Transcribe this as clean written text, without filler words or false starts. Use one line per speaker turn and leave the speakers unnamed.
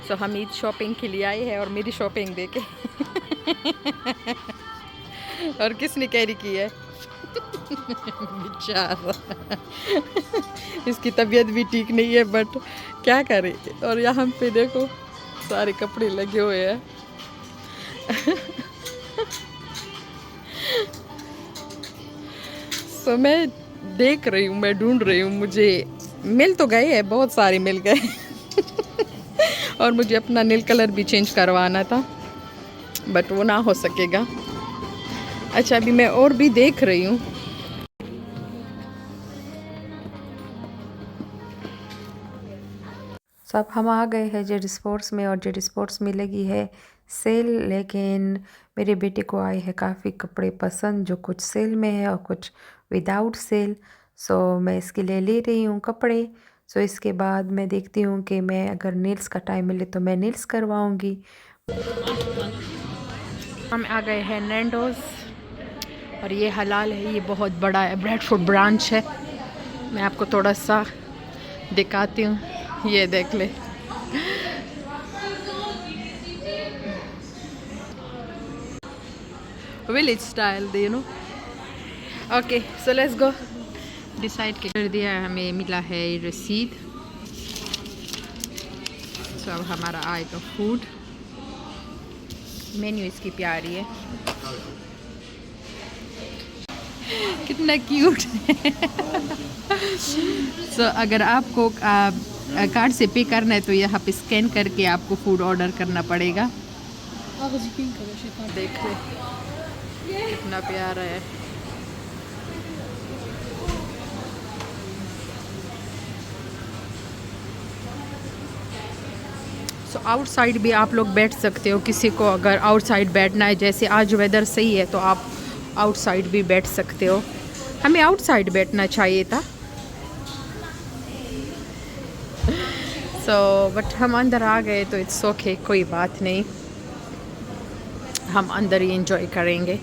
सो हम ईद शॉपिंग के लिए आए हैं और मेरी शॉपिंग देखे और किसने कैरी की है बेचारा इसकी तबीयत भी ठीक नहीं है बट क्या करे। और यहाँ पे देखो सारे कपड़े लगे हुए हैं तो मैं देख रही हूँ, मैं ढूंढ रही हूँ, मुझे मिल तो गए हैं, बहुत सारे मिल गए और मुझे अपना नील कलर भी चेंज करवाना था बट वो ना हो सकेगा। अच्छा अभी मैं और भी देख रही हूँ।
सब हम आ गए हैं जेड स्पोर्ट्स में और जेड स्पोर्ट्स में लगी है सेल, लेकिन मेरे बेटे को आए हैं काफ़ी कपड़े पसंद जो कुछ सेल में है और कुछ विदाउट सेल। सो मैं इसके लिए ले रही हूँ कपड़े। सो इसके बाद मैं देखती हूँ कि मैं अगर नेल्स का टाइम मिले तो मैं नेल्स करवाऊँगी।
हम आ गए हैं नैंडोज और ये हलाल है, ये बहुत बड़ा है, ब्रेडफोर्ड ब्रांच है। मैं आपको थोड़ा सा दिखाती हूँ, ये देख ले। Village style they know. Okay so let's go. Decide कर दिया है, हमें मिला है रसीद। सो अब हमारा आएगा फूड। मेन्यू इसकी प्यारी है, कितना क्यूट है सो अगर आपको कार्ड से पे करना है तो यहाँ पे स्कैन करके आपको फूड ऑर्डर करना पड़ेगा। देख ले कितना प्यारा है। सो आउटसाइड भी आप लोग बैठ सकते हो, किसी को अगर आउटसाइड बैठना है, जैसे आज वेदर सही है तो आप आउटसाइड भी बैठ सकते हो। हमें आउटसाइड बैठना चाहिए था बट हम अंदर आ गए तो इट्स ओके, कोई बात नहीं, हम अंदर ही एंजॉय करेंगे।